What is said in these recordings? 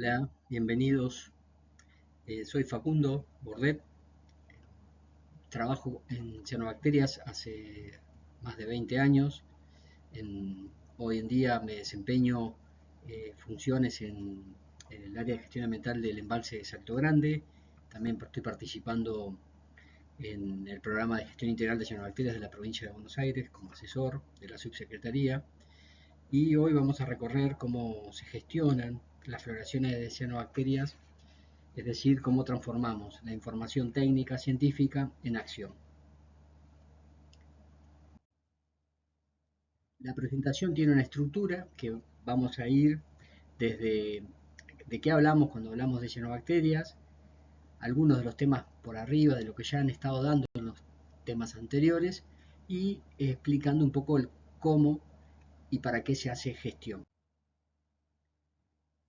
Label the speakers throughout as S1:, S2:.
S1: Hola, bienvenidos. Soy Facundo Bordet. Trabajo en cianobacterias hace más de 20 años. Hoy en día me desempeño funciones en el área de gestión ambiental del embalse de Salto Grande. También estoy participando en el programa de gestión integral de cianobacterias de la provincia de Buenos Aires como asesor de la subsecretaría. Y hoy vamos a recorrer cómo se gestionan las floraciones de cianobacterias, es decir, cómo transformamos la información técnica científica en acción. La presentación tiene una estructura que vamos a ir desde de qué hablamos cuando hablamos de cianobacterias, algunos de los temas por arriba de lo que ya han estado dando en los temas anteriores y explicando un poco el cómo y para qué se hace gestión.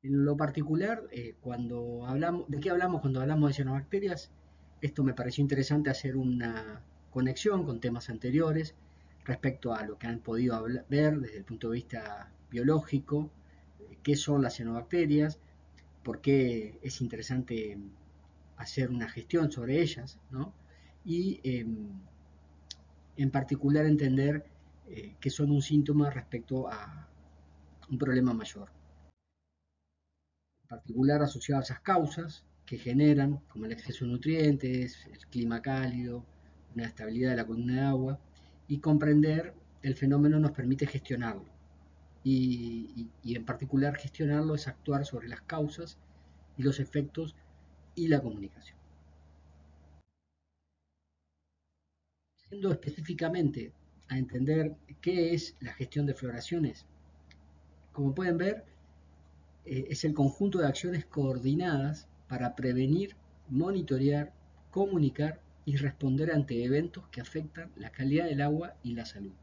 S1: En lo particular, ¿de qué hablamos cuando hablamos de cianobacterias? Esto me pareció interesante hacer una conexión con temas anteriores respecto a lo que han podido ver desde el punto de vista biológico, qué son las cianobacterias, por qué es interesante hacer una gestión sobre ellas, ¿no? Y en particular entender que son un síntoma respecto a un problema mayor, particular asociado a esas causas que generan, como el exceso de nutrientes, el clima cálido, una estabilidad de la columna de agua, y comprender el fenómeno nos permite gestionarlo. Y en particular gestionarlo es actuar sobre las causas y los efectos y la comunicación. Yendo específicamente a entender qué es la gestión de floraciones, como pueden ver, es el conjunto de acciones coordinadas para prevenir, monitorear, comunicar y responder ante eventos que afectan la calidad del agua y la salud.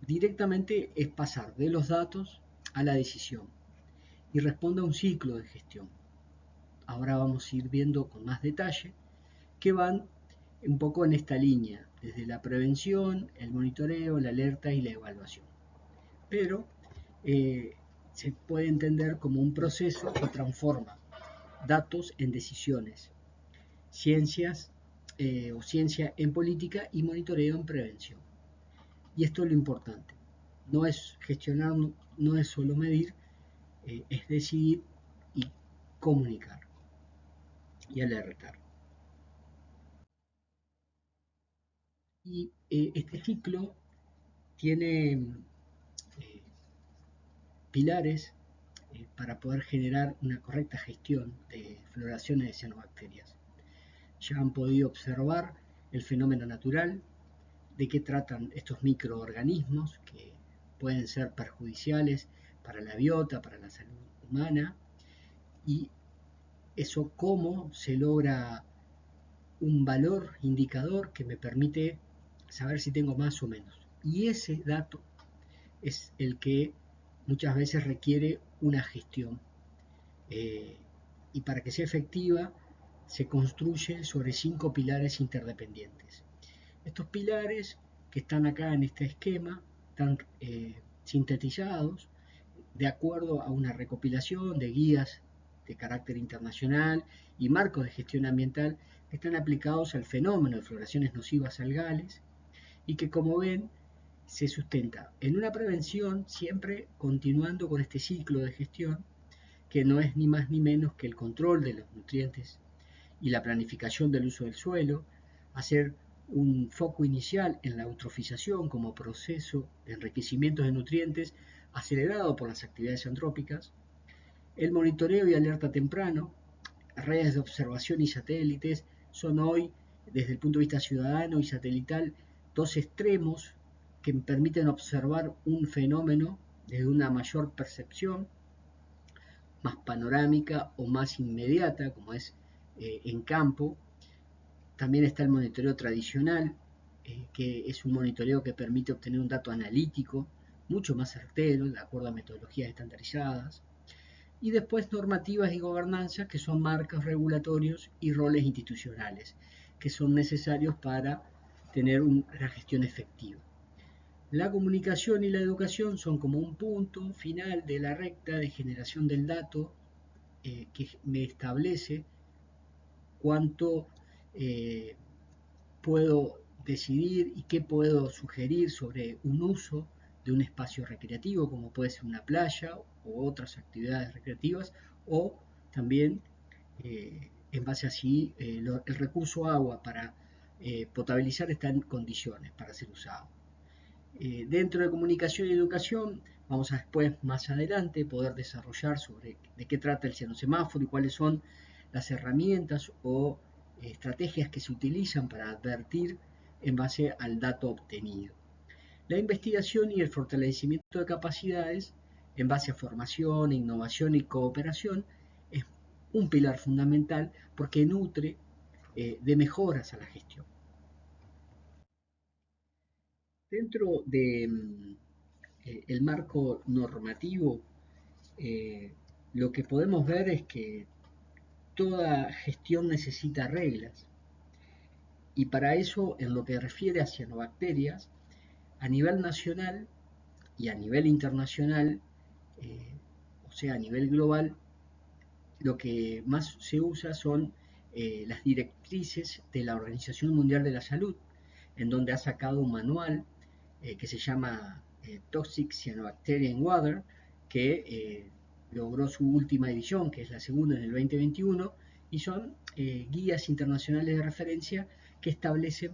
S1: Directamente es pasar de los datos a la decisión y responde a un ciclo de gestión. Ahora vamos a ir viendo con más detalle que van un poco en esta línea, desde la prevención, el monitoreo, la alerta y la evaluación. Pero se puede entender como un proceso que transforma datos en decisiones, ciencias o ciencia en política y monitoreo en prevención. Y esto es lo importante. No es gestionar, no es solo medir, es decidir y comunicar y alertar. Y este ciclo tiene pilares para poder generar una correcta gestión de floraciones de cianobacterias. Ya han podido observar el fenómeno natural, de qué tratan estos microorganismos que pueden ser perjudiciales para la biota, para la salud humana, y eso cómo se logra un valor indicador que me permite saber si tengo más o menos. Y ese dato es el que muchas veces requiere una gestión. Y para que sea efectiva, se construye sobre 5 pilares interdependientes. Estos pilares que están acá en este esquema están sintetizados de acuerdo a una recopilación de guías de carácter internacional y marcos de gestión ambiental que están aplicados al fenómeno de floraciones nocivas algales y que, como ven, se sustenta en una prevención siempre continuando con este ciclo de gestión que no es ni más ni menos que el control de los nutrientes y la planificación del uso del suelo, hacer un foco inicial en la eutrofización como proceso de enriquecimiento de nutrientes acelerado por las actividades antrópicas, el monitoreo y alerta temprano, redes de observación y satélites son hoy, desde el punto de vista ciudadano y satelital, dos extremos que permiten observar un fenómeno desde una mayor percepción, más panorámica o más inmediata, como es en campo. También está el monitoreo tradicional, que es un monitoreo que permite obtener un dato analítico mucho más certero, de acuerdo a metodologías estandarizadas. Y después normativas y gobernanza, que son marcos regulatorios y roles institucionales, que son necesarios para tener una gestión efectiva. La comunicación y la educación son como un punto final de la recta de generación del dato que me establece cuánto eh, puedo decidir y qué puedo sugerir sobre un uso de un espacio recreativo, como puede ser una playa o otras actividades recreativas, o también en base a si el recurso agua para potabilizar está en condiciones para ser usado. Dentro de comunicación y educación, vamos a después, más adelante, poder desarrollar sobre de qué trata el cianosemáforo y cuáles son las herramientas o estrategias que se utilizan para advertir en base al dato obtenido. La investigación y el fortalecimiento de capacidades en base a formación, innovación y cooperación es un pilar fundamental porque nutre de mejoras a la gestión. Dentro de el marco normativo, eh, lo que podemos ver es que toda gestión necesita reglas y para eso, en lo que refiere a cianobacterias, a nivel nacional y a nivel internacional, eh, o sea, a nivel global, lo que más se usa son las directrices de la Organización Mundial de la Salud, en donde ha sacado un manual que se llama Toxic Cyanobacteria in Water, que logró su última edición, que es la segunda en el 2021, y son guías internacionales de referencia que establecen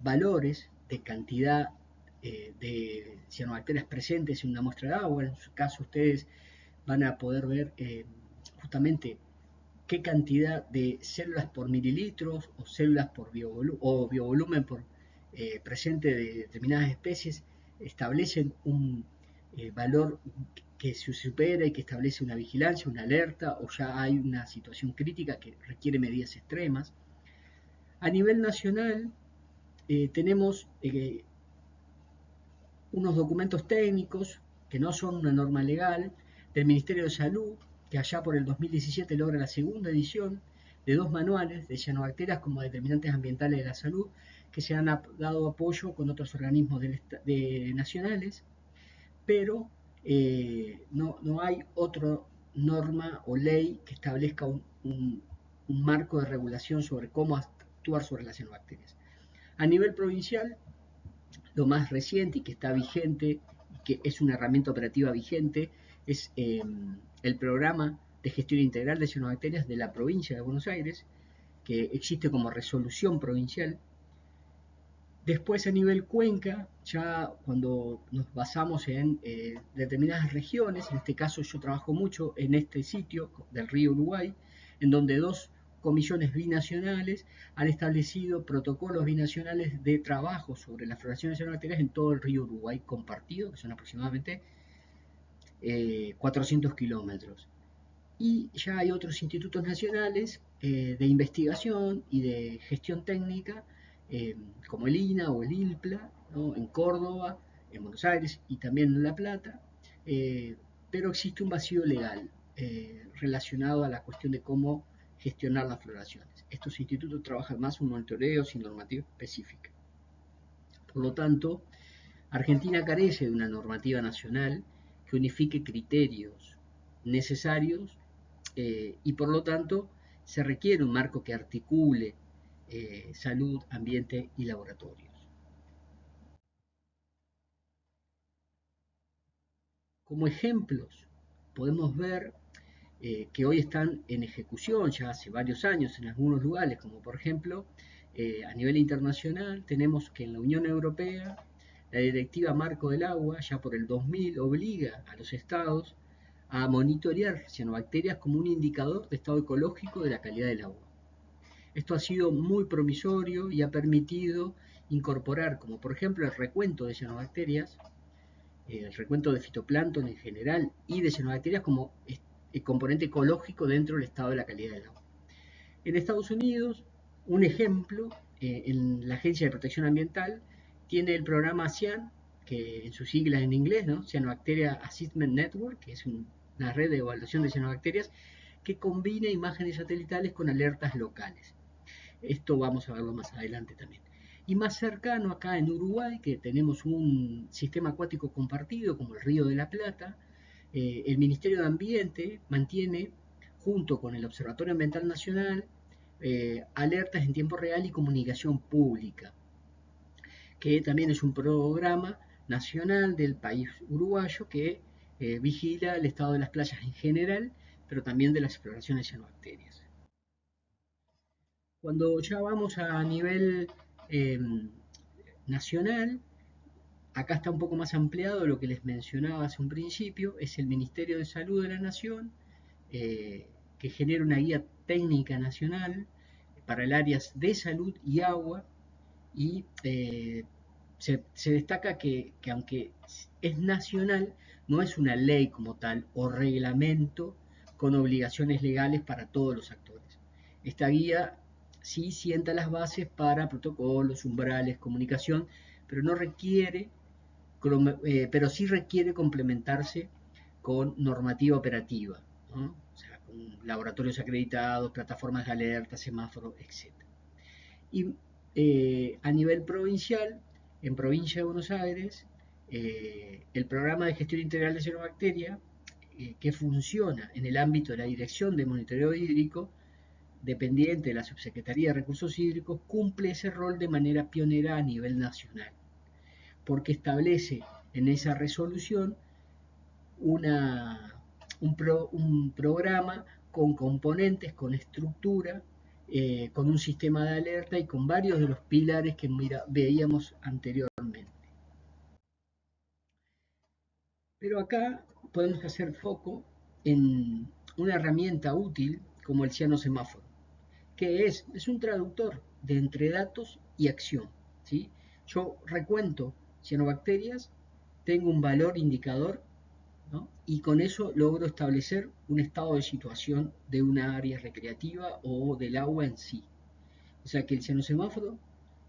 S1: valores de cantidad de cianobacterias presentes en una muestra de agua. En su caso, ustedes van a poder ver justamente qué cantidad de células por mililitros o células por biovolumen por presente de determinadas especies establecen un valor que se supera y que establece una vigilancia, una alerta, o ya hay una situación crítica que requiere medidas extremas. A nivel nacional tenemos unos documentos técnicos que no son una norma legal del Ministerio de Salud, que allá por el 2017 logra la segunda edición de dos manuales de cianobacterias como determinantes ambientales de la salud, que se han dado apoyo con otros organismos nacionales, pero no hay otra norma o ley que establezca un marco de regulación sobre cómo actuar sobre las cianobacterias. A nivel provincial, lo más reciente y que está vigente, que es una herramienta operativa vigente, es el programa de gestión integral de cianobacterias de la provincia de Buenos Aires, que existe como resolución provincial. Después a nivel cuenca, ya cuando nos basamos en determinadas regiones, en este caso yo trabajo mucho en este sitio del río Uruguay, en donde dos comisiones binacionales han establecido protocolos binacionales de trabajo sobre las floraciones cianobacterias en todo el río Uruguay compartido, que son aproximadamente 400 kilómetros. Y ya hay otros institutos nacionales de investigación y de gestión técnica, como el INA o el ILPLA, ¿no? En Córdoba, en Buenos Aires y también en La Plata, pero existe un vacío legal relacionado a la cuestión de cómo gestionar las floraciones. Estos institutos trabajan más un monitoreo sin normativa específica. Por lo tanto, Argentina carece de una normativa nacional que unifique criterios necesarios y por lo tanto se requiere un marco que articule salud, ambiente y laboratorios. Como ejemplos, podemos ver que hoy están en ejecución ya hace varios años en algunos lugares, como por ejemplo a nivel internacional tenemos que en la Unión Europea la Directiva Marco del Agua ya por el 2000 obliga a los estados a monitorear cianobacterias como un indicador de estado ecológico de la calidad del agua. Esto ha sido muy promisorio y ha permitido incorporar, como por ejemplo el recuento de cianobacterias, el recuento de fitoplancton en general y de cianobacterias como el componente ecológico dentro del estado de la calidad del agua. En Estados Unidos, un ejemplo, en la Agencia de Protección Ambiental, tiene el programa CIAN, que en sus siglas en inglés, ¿no? Cyanobacteria Assessment Network, que es una red de evaluación de cianobacterias, que combina imágenes satelitales con alertas locales. Esto vamos a verlo más adelante también. Y más cercano acá en Uruguay, que tenemos un sistema acuático compartido como el Río de la Plata, el Ministerio de Ambiente mantiene, junto con el Observatorio Ambiental Nacional, alertas en tiempo real y comunicación pública, que también es un programa nacional del país uruguayo que vigila el estado de las playas en general, pero también de las exploraciones de cianobacterias. Cuando ya vamos a nivel eh, nacional, acá está un poco más ampliado lo que les mencionaba hace un principio, es el Ministerio de Salud de la Nación, que genera una guía técnica nacional para el área de salud y agua, y se destaca que aunque es nacional, no es una ley como tal o reglamento con obligaciones legales para todos los actores. Esta guía sí sienta las bases para protocolos, umbrales, comunicación, pero no requiere, pero sí requiere complementarse con normativa operativa, ¿no? O sea, con laboratorios acreditados, plataformas de alerta, semáforos, etc. Y a nivel provincial, en provincia de Buenos Aires, el programa de gestión integral de cianobacteria, que funciona en el ámbito de la Dirección de Monitoreo Hídrico, dependiente de la Subsecretaría de Recursos Hídricos, cumple ese rol de manera pionera a nivel nacional, porque establece en esa resolución una, un programa con componentes, con estructura, con un sistema de alerta y con varios de los pilares que veíamos anteriormente. Pero acá podemos hacer foco en una herramienta útil como el cianosemáforo, que es un traductor de entre datos y acción, ¿sí? Yo recuento cianobacterias, tengo un valor indicador, ¿no? Y con eso logro establecer un estado de situación de una área recreativa o del agua en sí. O sea que el cianosemáforo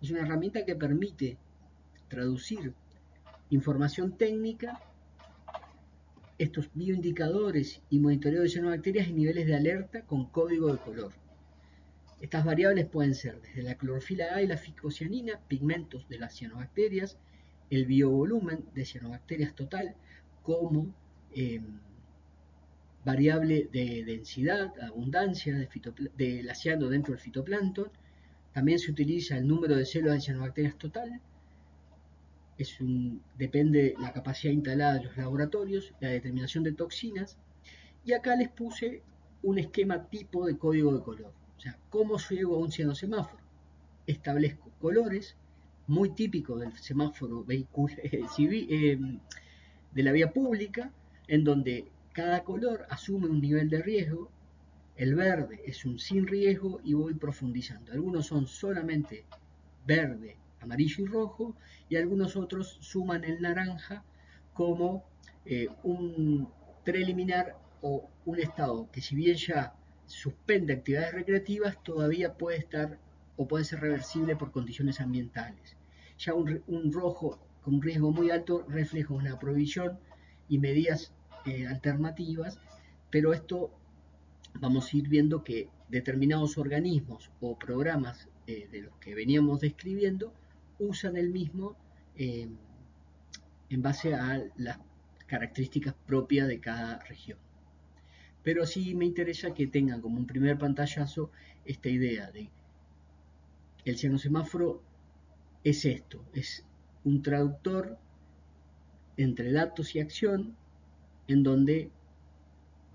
S1: es una herramienta que permite traducir información técnica, estos bioindicadores y monitoreo de cianobacterias en niveles de alerta con código de color. Estas variables pueden ser desde la clorofila A y la ficocianina, pigmentos de las cianobacterias, el biovolumen de cianobacterias total, como variable de densidad, abundancia del ciano dentro del fitoplancton. También se utiliza el número de células de cianobacterias total. Depende de la capacidad instalada de los laboratorios, la determinación de toxinas. Y acá les puse un esquema tipo de código de color. O sea, ¿cómo llego a un cianosemáforo? Establezco colores, muy típico del semáforo de la vía pública, en donde cada color asume un nivel de riesgo. El verde es un sin riesgo y voy profundizando. Algunos son solamente verde, amarillo y rojo, y algunos otros suman el naranja como un preliminar o un estado que, si bien ya suspende actividades recreativas, todavía puede estar o puede ser reversible por condiciones ambientales. Ya un rojo con riesgo muy alto refleja una provisión y medidas alternativas, pero esto vamos a ir viendo que determinados organismos o programas de los que veníamos describiendo usan el mismo en base a las características propias de cada región. Pero sí me interesa que tengan como un primer pantallazo esta idea de el cianosemáforo es esto, es un traductor entre datos y acción en donde,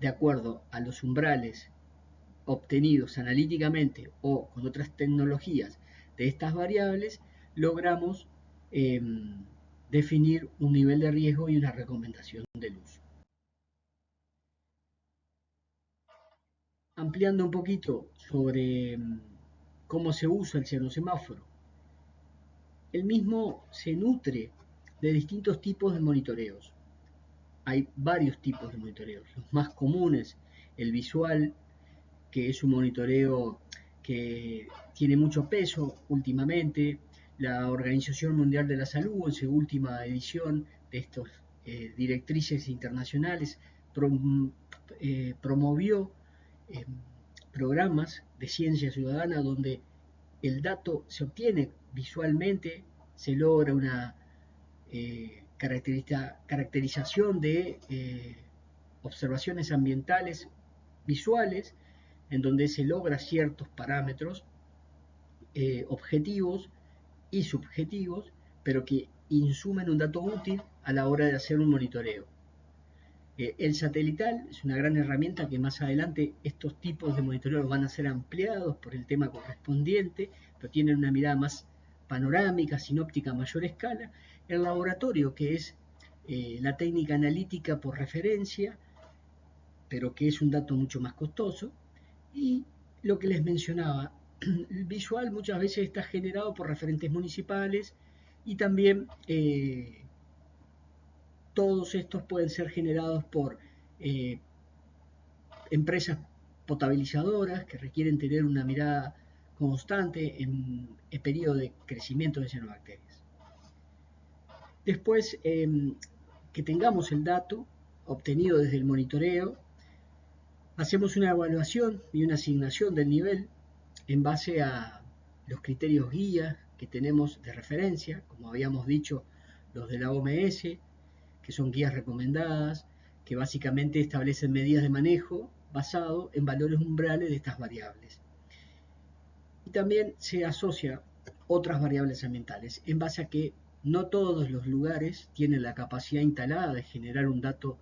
S1: de acuerdo a los umbrales obtenidos analíticamente o con otras tecnologías de estas variables, logramos definir un nivel de riesgo y una recomendación del uso. Ampliando un poquito sobre cómo se usa el cianosemáforo, el mismo se nutre de distintos tipos de monitoreos. Hay varios tipos de monitoreos. Los más comunes, el visual, que es un monitoreo que tiene mucho peso últimamente. La Organización Mundial de la Salud, en su última edición de estos directrices internacionales, promovió programas de ciencia ciudadana donde el dato se obtiene visualmente se logra una caracterización de observaciones ambientales visuales, en donde se logra ciertos parámetros objetivos y subjetivos, pero que insumen un dato útil a la hora de hacer un monitoreo. El satelital es una gran herramienta que más adelante estos tipos de monitoreo van a ser ampliados por el tema correspondiente, pero tienen una mirada más panorámica, sinóptica a mayor escala. El laboratorio, que es la técnica analítica por referencia, pero que es un dato mucho más costoso. Y lo que les mencionaba, el visual muchas veces está generado por referentes municipales y también todos estos pueden ser generados por empresas potabilizadoras que requieren tener una mirada constante en el periodo de crecimiento de cianobacterias. Después que tengamos el dato obtenido desde el monitoreo, hacemos una evaluación y una asignación del nivel en base a los criterios guía que tenemos de referencia, como habíamos dicho, los de la OMS, que son guías recomendadas, que básicamente establecen medidas de manejo basado en valores umbrales de estas variables. Y también se asocia otras variables ambientales, en base a que no todos los lugares tienen la capacidad instalada de generar un dato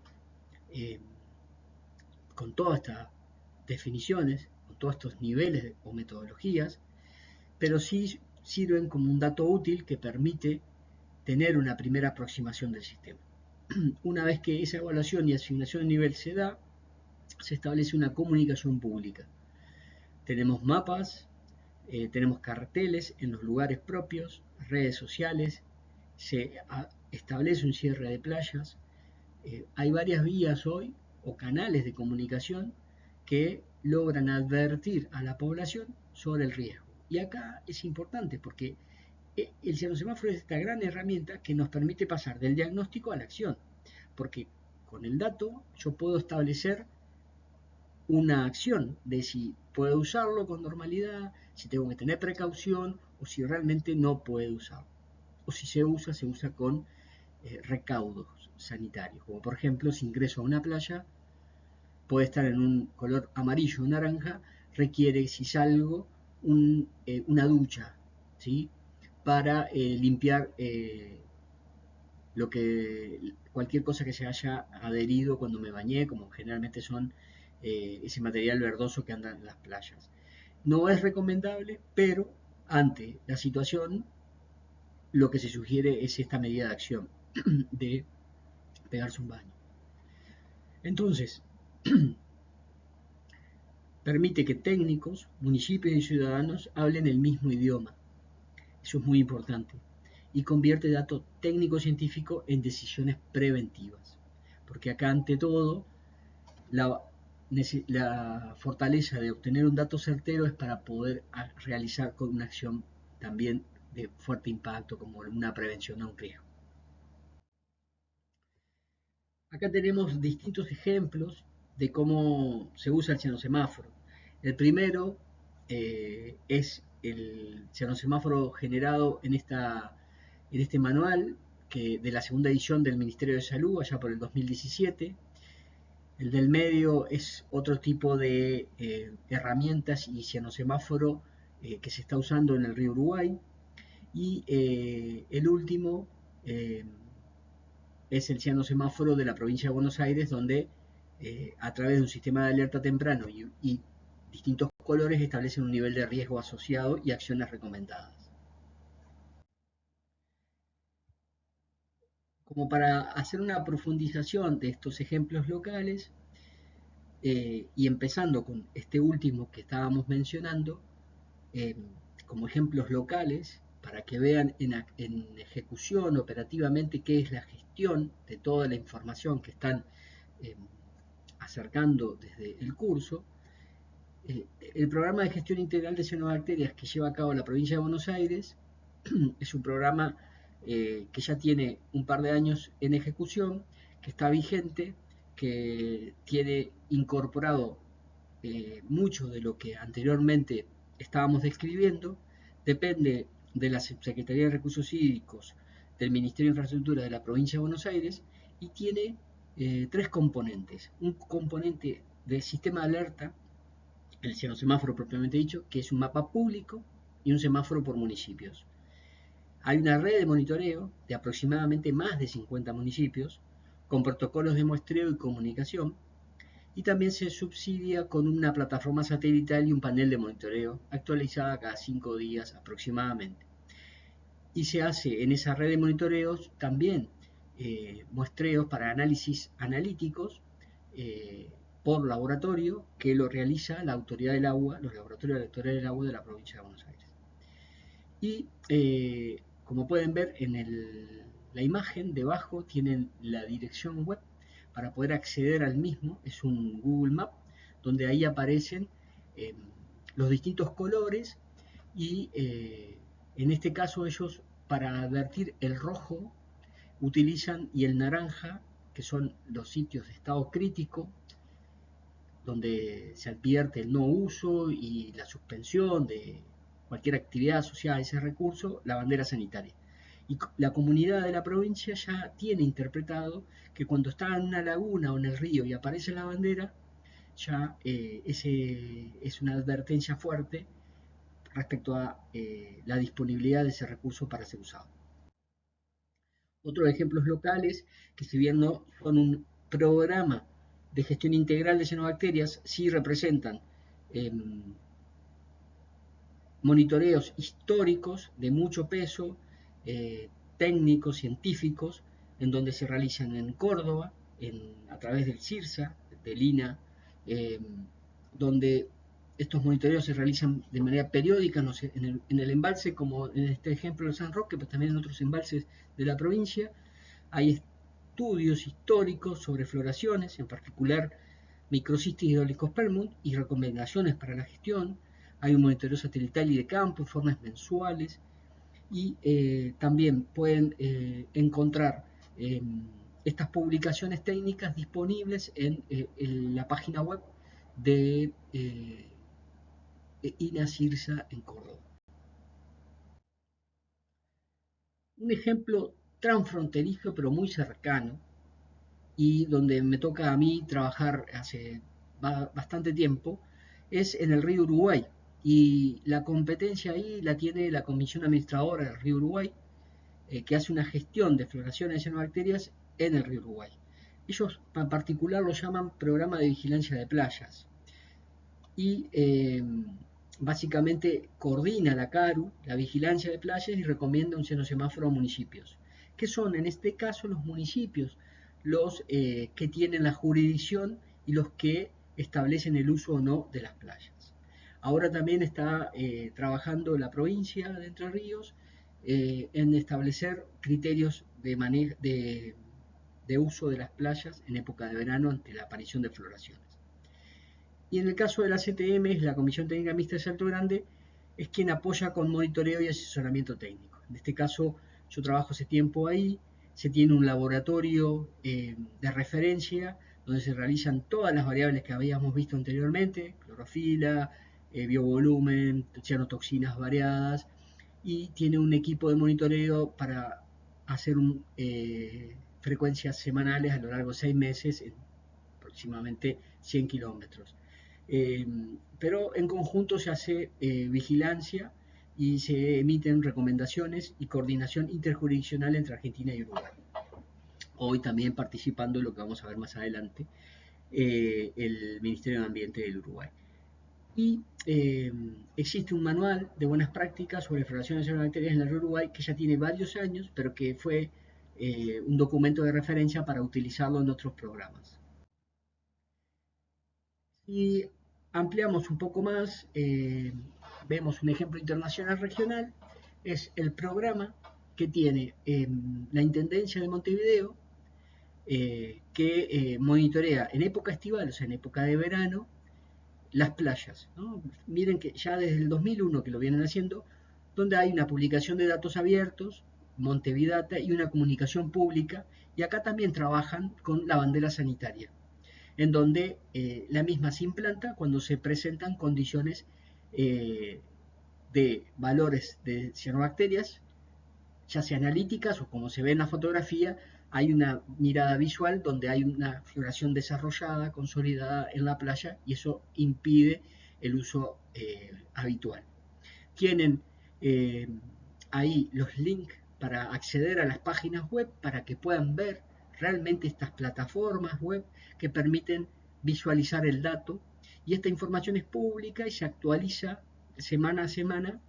S1: con todas estas definiciones, con todos estos niveles o metodologías, pero sí sirven como un dato útil que permite tener una primera aproximación del sistema. Una vez que esa evaluación y asignación de nivel se da, se establece una comunicación pública. Tenemos mapas, tenemos carteles en los lugares propios, redes sociales, se establece un cierre de playas. Hay varias vías hoy o canales de comunicación que logran advertir a la población sobre el riesgo. Y acá es importante porque el cianosemáforo es esta gran herramienta que nos permite pasar del diagnóstico a la acción, porque con el dato yo puedo establecer una acción de si puedo usarlo con normalidad, si tengo que tener precaución o si realmente no puedo usarlo. O si se usa con recaudos sanitarios, como por ejemplo si ingreso a una playa puede estar en un color amarillo o naranja, requiere si salgo una ducha, ¿sí? Para limpiar cualquier cosa que se haya adherido cuando me bañé, como generalmente son ese material verdoso que anda en las playas. No es recomendable, pero ante la situación lo que se sugiere es esta medida de acción de pegarse un baño. Entonces, permite que técnicos, municipios y ciudadanos hablen el mismo idioma. Eso es muy importante. Y convierte datos técnico-científico en decisiones preventivas. Porque acá, ante todo, la fortaleza de obtener un dato certero es para poder realizar con una acción también de fuerte impacto, como una prevención a un riesgo. Acá tenemos distintos ejemplos de cómo se usa el cianosemáforo. El primero es el cianosemáforo generado en este manual de la segunda edición del Ministerio de Salud, allá por el 2017. El del medio es otro tipo de herramientas y cianosemáforo que se está usando en el río Uruguay. Y el último es el cianosemáforo de la provincia de Buenos Aires, donde a través de un sistema de alerta temprano y distintos colores establecen un nivel de riesgo asociado y acciones recomendadas. Como para hacer una profundización de estos ejemplos locales, y empezando con este último que estábamos mencionando, como ejemplos locales, para que vean en ejecución operativamente qué es la gestión de toda la información que están acercando desde el curso. El programa de gestión integral de cianobacterias que lleva a cabo la provincia de Buenos Aires es un programa que ya tiene un par de años en ejecución, que está vigente, que tiene incorporado mucho de lo que anteriormente estábamos describiendo. Depende de la Subsecretaría de Recursos Hídricos del Ministerio de Infraestructura de la provincia de Buenos Aires y tiene tres componentes. Un componente del sistema de alerta, el semáforo propiamente dicho, que es un mapa público y un semáforo por municipios. Hay una red de monitoreo de aproximadamente más de 50 municipios, con protocolos de muestreo y comunicación, y también se subsidia con una plataforma satelital y un panel de monitoreo actualizada cada 5 días aproximadamente. Y se hace en esa red de monitoreos también muestreos para análisis analíticos por laboratorio que lo realiza la Autoridad del Agua, los laboratorios de la Autoridad del Agua de la provincia de Buenos Aires. Y como pueden ver en la imagen, debajo tienen la dirección web para poder acceder al mismo. Es un Google Map donde ahí aparecen los distintos colores y en este caso ellos para advertir el rojo utilizan y el naranja, que son los sitios de estado crítico, donde se advierte el no uso y la suspensión de cualquier actividad asociada a ese recurso, la bandera sanitaria. Y la comunidad de la provincia ya tiene interpretado que cuando está en una laguna o en el río y aparece la bandera, ya es una advertencia fuerte respecto a la disponibilidad de ese recurso para ser usado. Otros ejemplos locales, que si bien no son un programa de gestión integral de cianobacterias, sí representan monitoreos históricos de mucho peso, técnicos, científicos, en donde se realizan en Córdoba, a través del CIRSA, del INA, donde estos monitoreos se realizan de manera periódica, no sé, en el embalse, como en este ejemplo de San Roque, pero también en otros embalses de la provincia. Hay estudios históricos sobre floraciones, en particular microcistis y Dolichospermum, y recomendaciones para la gestión. Hay un monitoreo satelital y de campo, informes mensuales, y también pueden encontrar estas publicaciones técnicas disponibles en la página web de INA CIRSA en Córdoba. Un ejemplo transfronterizo pero muy cercano y donde me toca a mí trabajar hace bastante tiempo es en el río Uruguay, y la competencia ahí la tiene la Comisión Administradora del río Uruguay, que hace una gestión de floraciones de cianobacterias en el río Uruguay. Ellos en particular lo llaman Programa de Vigilancia de Playas y básicamente coordina la CARU, la vigilancia de playas, y recomienda un cianosemáforo a municipios, que son en este caso los municipios los que tienen la jurisdicción y los que establecen el uso o no de las playas. Ahora también está trabajando la provincia de Entre Ríos en establecer criterios de uso de las playas en época de verano ante la aparición de floraciones. Y en el caso de la CTM, es la Comisión Técnica Mixta de Salto Grande, es quien apoya con monitoreo y asesoramiento técnico. En este caso, yo trabajo hace tiempo ahí, se tiene un laboratorio de referencia donde se realizan todas las variables que habíamos visto anteriormente, clorofila, biovolumen, cianotoxinas variadas, y tiene un equipo de monitoreo para hacer frecuencias semanales a lo largo de 6 meses en aproximadamente 100 kilómetros. Pero en conjunto se hace vigilancia y se emiten recomendaciones y coordinación interjurisdiccional entre Argentina y Uruguay. Hoy también participando en lo que vamos a ver más adelante, el Ministerio de Ambiente del Uruguay. Y existe un manual de buenas prácticas sobre floraciones de cianobacterias en el río Uruguay que ya tiene varios años, pero que fue un documento de referencia para utilizarlo en otros programas. Y ampliamos un poco más, vemos un ejemplo internacional regional, es el programa que tiene la Intendencia de Montevideo, que monitorea en época estival, o sea, en época de verano, las playas, ¿no? Miren que ya desde el 2001 que lo vienen haciendo, donde hay una publicación de datos abiertos, Montevidata, y una comunicación pública, y acá también trabajan con la bandera sanitaria, en donde la misma se implanta cuando se presentan condiciones de valores de cianobacterias, ya sea analíticas o como se ve en la fotografía, hay una mirada visual donde hay una floración desarrollada, consolidada en la playa, y eso impide el uso habitual. Tienen ahí los links para acceder a las páginas web para que puedan ver realmente estas plataformas web que permiten visualizar el dato, y esta información es pública y se actualiza semana a semana,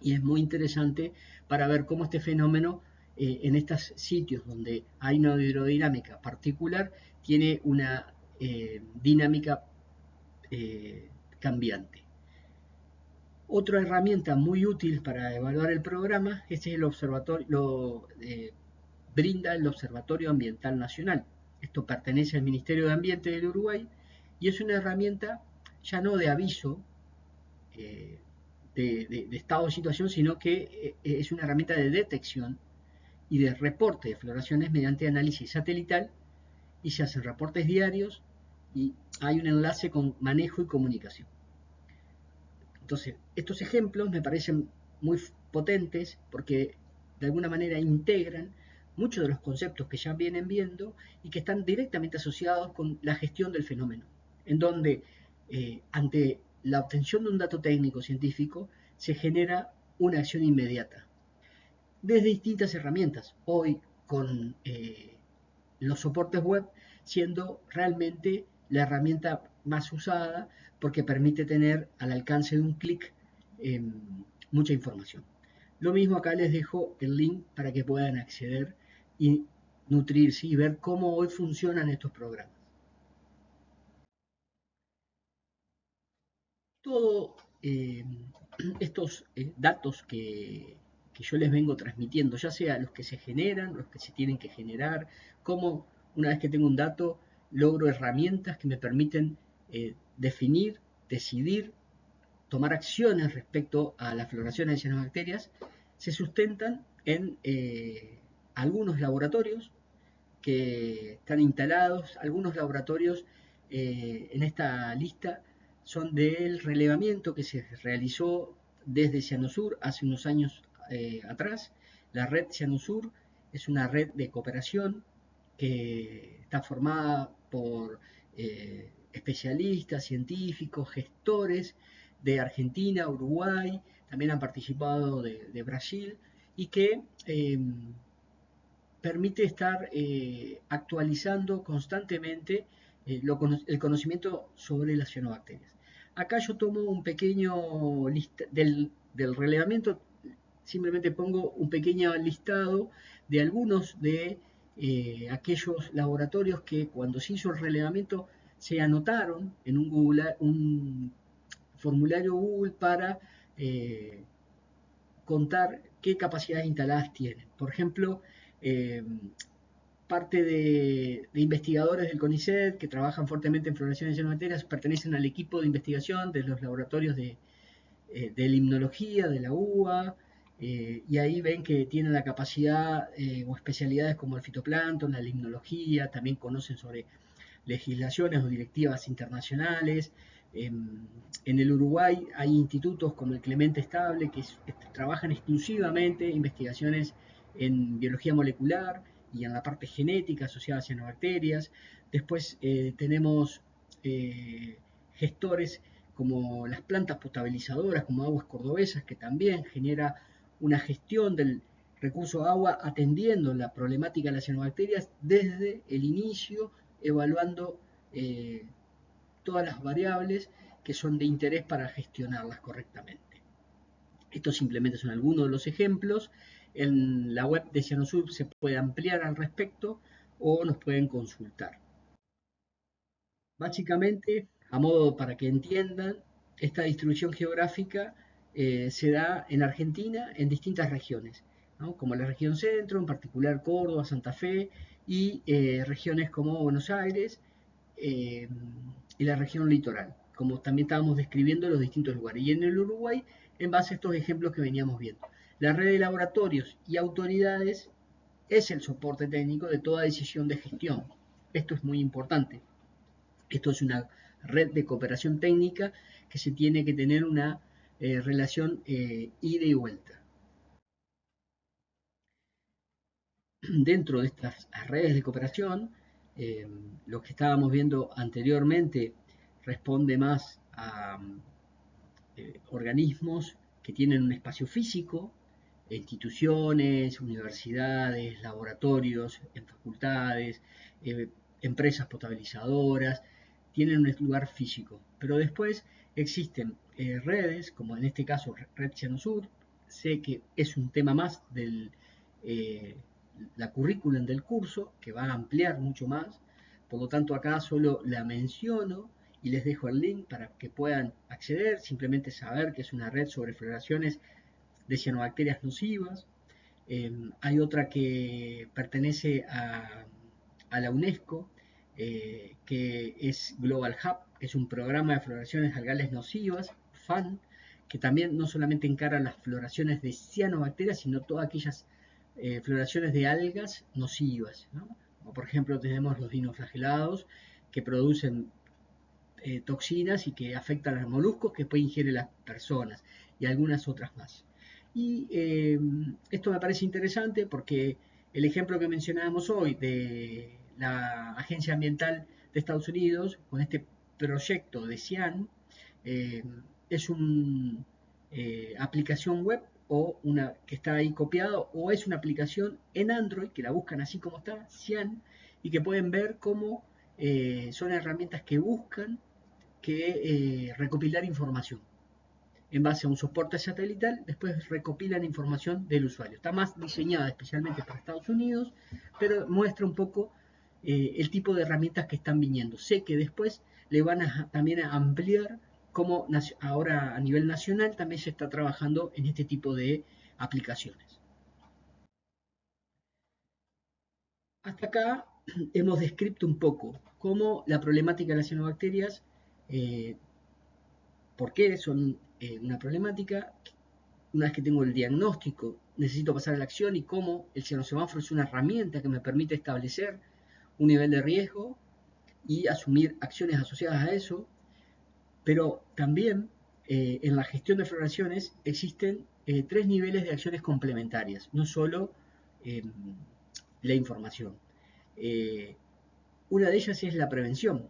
S1: y es muy interesante para ver cómo este fenómeno en estos sitios donde hay una hidrodinámica particular tiene una dinámica cambiante. Otra herramienta muy útil para evaluar el programa es el observatorio, brinda el Observatorio Ambiental Nacional. Esto pertenece al Ministerio de Ambiente del Uruguay y es una herramienta ya no de aviso de estado de situación, sino que es una herramienta de detección y de reporte de floraciones mediante análisis satelital, y se hacen reportes diarios y hay un enlace con manejo y comunicación. Entonces, estos ejemplos me parecen muy potentes porque de alguna manera integran muchos de los conceptos que ya vienen viendo y que están directamente asociados con la gestión del fenómeno, en donde ante la obtención de un dato técnico científico se genera una acción inmediata desde distintas herramientas, hoy con los soportes web siendo realmente la herramienta más usada porque permite tener al alcance de un clic mucha información. Lo mismo acá les dejo el link para que puedan acceder y nutrirse y ver cómo hoy funcionan estos programas. Todos estos datos que yo les vengo transmitiendo, ya sea los que se generan, los que se tienen que generar, cómo una vez que tengo un dato logro herramientas que me permiten definir, decidir, tomar acciones respecto a la floración de cianobacterias, se sustentan en algunos laboratorios que están instalados, algunos laboratorios en esta lista son del relevamiento que se realizó desde Cianosur hace unos años atrás. La red Cianosur es una red de cooperación que está formada por especialistas, científicos, gestores de Argentina, Uruguay, también han participado de Brasil, y que permite estar actualizando constantemente el conocimiento sobre las cianobacterias. Acá yo tomo un pequeño lista del relevamiento, simplemente pongo un pequeño listado de algunos de aquellos laboratorios que cuando se hizo el relevamiento se anotaron en un formulario Google para contar qué capacidades instaladas tienen. Por ejemplo, parte de investigadores del CONICET que trabajan fuertemente en floración de cianobacterias pertenecen al equipo de investigación de los laboratorios de limnología de la UBA, y ahí ven que tienen la capacidad o especialidades como el fitoplancton, la limnología, también conocen sobre legislaciones o directivas internacionales. En el Uruguay hay institutos como el Clemente Estable que trabajan exclusivamente investigaciones en biología molecular y en la parte genética asociada a cianobacterias. Después tenemos gestores como las plantas potabilizadoras, como Aguas Cordobesas, que también genera una gestión del recurso agua atendiendo la problemática de las cianobacterias desde el inicio, evaluando todas las variables que son de interés para gestionarlas correctamente. Estos simplemente son algunos de los ejemplos. En la web de Cianosur se puede ampliar al respecto o nos pueden consultar. Básicamente, a modo para que entiendan, esta distribución geográfica se da en Argentina en distintas regiones, ¿no? Como la región centro, en particular Córdoba, Santa Fe, y regiones como Buenos Aires y la región litoral, como también estábamos describiendo los distintos lugares. Y en el Uruguay, en base a estos ejemplos que veníamos viendo. La red de laboratorios y autoridades es el soporte técnico de toda decisión de gestión. Esto es muy importante. Esto es una red de cooperación técnica que se tiene que tener una relación ida y vuelta. Dentro de estas redes de cooperación, lo que estábamos viendo anteriormente responde más a organismos que tienen un espacio físico, instituciones, universidades, laboratorios, en facultades, eh, empresas potabilizadoras, tienen un lugar físico. Pero después existen redes, como en este caso Red Sur, sé que es un tema más del la currículum del curso, que va a ampliar mucho más, por lo tanto acá solo la menciono y les dejo el link para que puedan acceder, simplemente saber que es una red sobre floraciones de cianobacterias nocivas. Hay otra que pertenece a la UNESCO, que es Global Hub, que es un programa de floraciones algales nocivas, FAN, que también no solamente encara las floraciones de cianobacterias, sino todas aquellas floraciones de algas nocivas, ¿no? Como por ejemplo tenemos los dinoflagelados que producen toxinas y que afectan a los moluscos que después ingieren las personas y algunas otras más. Y esto me parece interesante porque el ejemplo que mencionábamos hoy de la Agencia Ambiental de Estados Unidos con este proyecto de CIAN eh, es una aplicación web o una que está ahí copiado o es una aplicación en Android que la buscan así como está, CIAN, y que pueden ver cómo son herramientas que buscan que recopilar información en base a un soporte satelital, después recopilan información del usuario. Está más diseñada especialmente para Estados Unidos, pero muestra un poco el tipo de herramientas que están viniendo. Sé que después le van a también a ampliar cómo ahora a nivel nacional también se está trabajando en este tipo de aplicaciones. Hasta acá hemos descrito un poco cómo la problemática de las cianobacterias, eh, por qué son una problemática. Una vez que tengo el diagnóstico, necesito pasar a la acción y cómo el cianosemáforo es una herramienta que me permite establecer un nivel de riesgo y asumir acciones asociadas a eso, pero también en la gestión de floraciones existen tres niveles de acciones complementarias, no solo eh, la información. Eh, una de ellas es la prevención,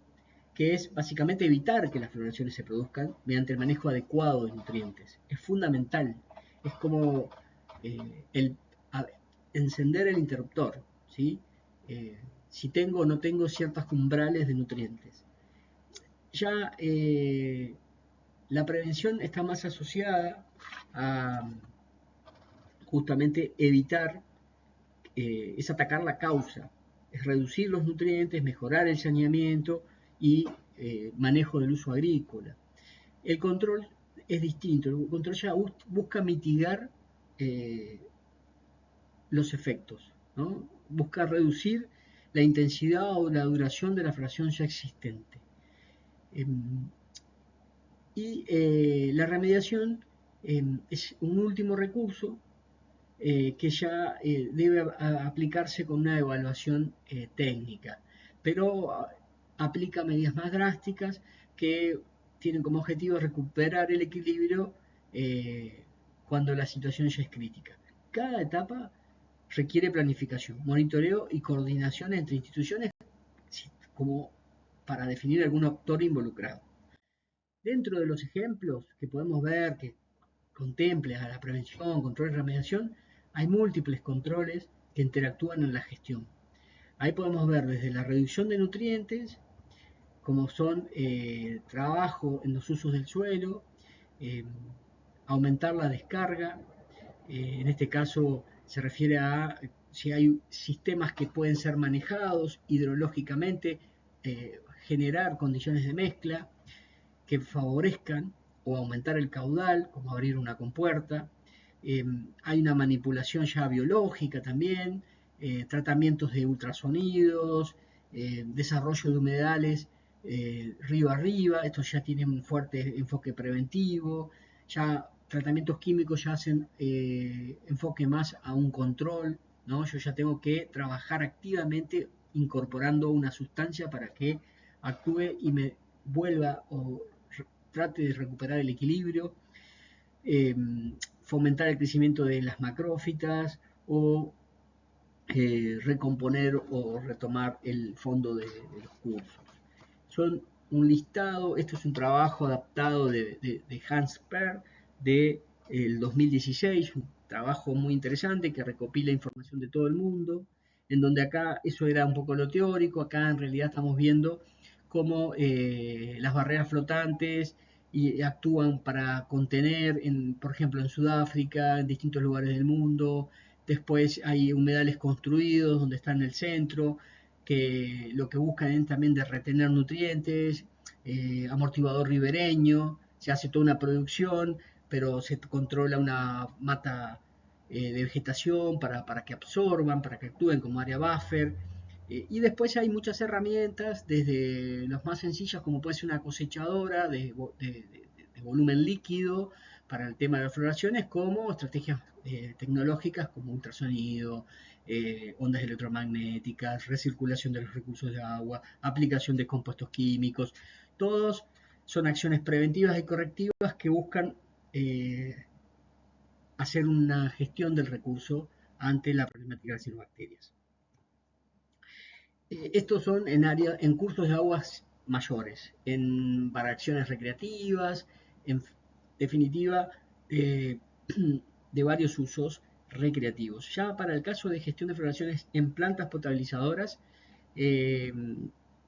S1: que es básicamente evitar que las floraciones se produzcan mediante el manejo adecuado de nutrientes. Es fundamental, es como el encender el interruptor, ¿sí? Si tengo o no tengo ciertas umbrales de nutrientes. Ya la prevención está más asociada a justamente evitar, es atacar la causa, es reducir los nutrientes, mejorar el saneamiento y manejo del uso agrícola. El control es distinto, el control ya busca mitigar eh, los efectos, ¿no? Busca reducir la intensidad o la duración de la fracción ya existente. Y la remediación es un último recurso que ya debe aplicarse con una evaluación técnica, pero aplica medidas más drásticas que tienen como objetivo recuperar el equilibrio cuando la situación ya es crítica. Cada etapa requiere planificación, monitoreo y coordinación entre instituciones como para definir algún actor involucrado. Dentro de los ejemplos que podemos ver que contemple a la prevención, control y remediación, hay múltiples controles que interactúan en la gestión. Ahí podemos ver desde la reducción de nutrientes, como son trabajo en los usos del suelo, eh, aumentar la descarga, en este caso se refiere a si hay sistemas que pueden ser manejados hidrológicamente, generar condiciones de mezcla, que favorezcan o aumentar el caudal, como abrir una compuerta. Hay una manipulación ya biológica también, tratamientos de ultrasonidos, desarrollo de humedales río arriba, estos ya tienen un fuerte enfoque preventivo, ya tratamientos químicos ya hacen enfoque más a un control, ¿no? Yo ya tengo que trabajar activamente incorporando una sustancia para que actúe y me vuelva o trate de recuperar el equilibrio. eh, fomentar el crecimiento de las macrófitas o recomponer o retomar el fondo de los cursos. Son un listado, esto es un trabajo adaptado de Hans Perr de el 2016, un trabajo muy interesante que recopila información de todo el mundo, en donde acá eso era un poco lo teórico, acá en realidad estamos viendo cómo las barreras flotantes y actúan para contener, por ejemplo, en Sudáfrica, en distintos lugares del mundo. Después hay humedales construidos donde está en el centro, que lo que buscan es también de retener nutrientes, amortiguador ribereño, se hace toda una producción, pero se controla una mata de vegetación para que absorban, para que actúen como área buffer. Y después hay muchas herramientas, desde los más sencillas como puede ser una cosechadora de volumen líquido para el tema de las floraciones, como estrategias tecnológicas como ultrasonido, ondas electromagnéticas, recirculación de los recursos de agua, aplicación de compuestos químicos. Todos son acciones preventivas y correctivas que buscan hacer una gestión del recurso ante la problemática de las cianobacterias. Estos son en cursos de aguas mayores, para acciones recreativas, en definitiva, eh, de varios usos recreativos. Ya para el caso de gestión de floraciones en plantas potabilizadoras, eh,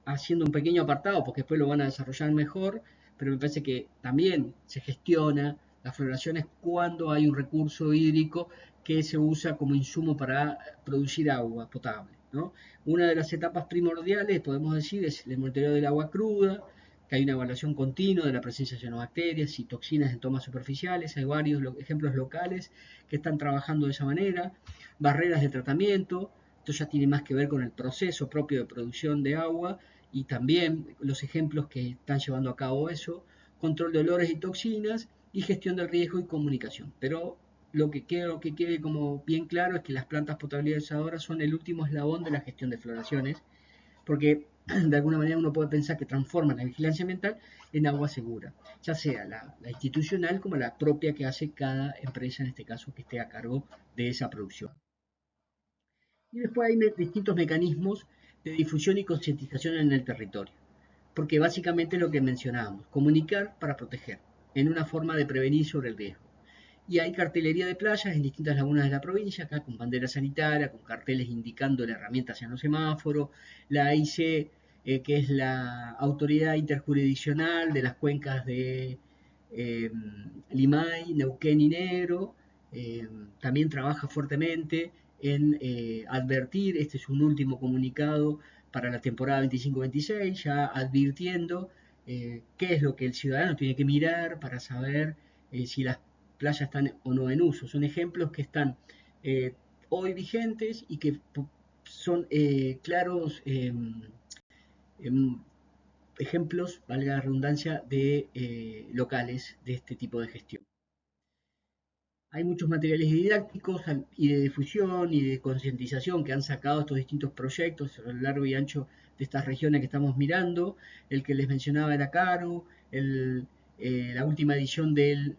S1: haciendo un pequeño apartado, porque después lo van a desarrollar mejor, pero me parece que también se gestiona las floraciones cuando hay un recurso hídrico que se usa como insumo para producir agua potable, ¿no? Una de las etapas primordiales, podemos decir, es el monitoreo del agua cruda, que hay una evaluación continua de la presencia de cianobacterias y toxinas en tomas superficiales. Hay varios ejemplos locales que están trabajando de esa manera. Barreras de tratamiento, esto ya tiene más que ver con el proceso propio de producción de agua y también los ejemplos que están llevando a cabo eso. Control de olores y toxinas y gestión del riesgo y comunicación. Pero lo que quiero que quede como bien claro es que las plantas potabilizadoras son el último eslabón de la gestión de floraciones, porque de alguna manera uno puede pensar que transforman la vigilancia ambiental en agua segura, ya sea la institucional como la propia que hace cada empresa, en este caso, que esté a cargo de esa producción. Y después hay distintos mecanismos de difusión y concientización en el territorio, porque básicamente es lo que mencionábamos, comunicar para proteger, en una forma de prevenir sobre el riesgo. Y hay cartelería de playas en distintas lagunas de la provincia, acá con bandera sanitaria, con carteles indicando la herramienta hacia los semáforos, la AIC, que es la autoridad interjurisdiccional de las cuencas de Limay, Neuquén y Negro, también trabaja fuertemente en advertir, este es un último comunicado para la temporada 25-26, ya advirtiendo qué es lo que el ciudadano tiene que mirar para saber si las playas están o no en uso. Son ejemplos que están hoy vigentes y que son claros ejemplos, valga la redundancia, de locales de este tipo de gestión. Hay muchos materiales didácticos y de difusión y de concientización que han sacado estos distintos proyectos a lo largo y ancho de estas regiones que estamos mirando. El que les mencionaba era Caro, la última edición del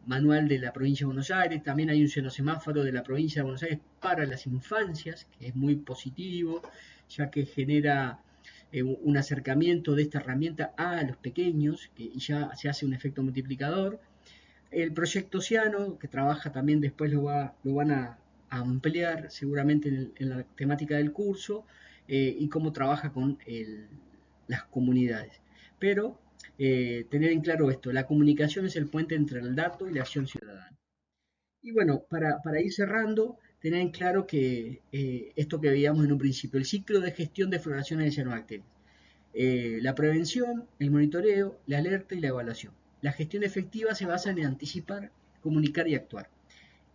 S1: manual de la provincia de Buenos Aires. También hay un cianosemáforo de la provincia de Buenos Aires para las infancias, que es muy positivo, ya que genera un acercamiento de esta herramienta a los pequeños, que ya se hace un efecto multiplicador. El proyecto Ciano, que trabaja también, después lo van a ampliar seguramente en la temática del curso, y cómo trabaja con las comunidades. Pero tener en claro esto, la comunicación es el puente entre el dato y la acción ciudadana. Y bueno, para ir cerrando, tener en claro que esto que veíamos en un principio, el ciclo de gestión de floraciones de cianobacterias. La prevención, el monitoreo, la alerta y la evaluación. La gestión efectiva se basa en anticipar, comunicar y actuar.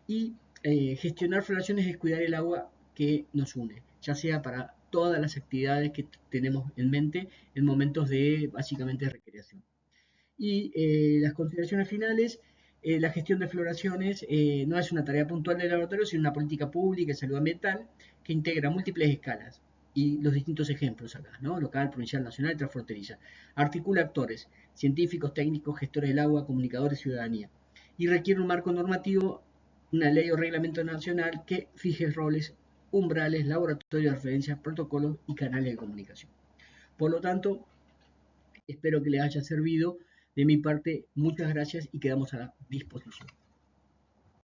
S1: Y gestionar floraciones es cuidar el agua que nos une, ya sea para todas las actividades que tenemos en mente en momentos de básicamente recreación. Y las consideraciones finales, la gestión de floraciones no es una tarea puntual del laboratorio, sino una política pública de salud ambiental que integra múltiples escalas y los distintos ejemplos acá, ¿no? Local, provincial, nacional y transfronteriza. Articula actores, científicos, técnicos, gestores del agua, comunicadores, ciudadanía. y requiere un marco normativo, una ley o reglamento nacional que fije roles, umbrales, laboratorios de referencia, protocolos y canales de comunicación. Por lo tanto, espero que les haya servido. De mi parte, muchas gracias y quedamos a la disposición.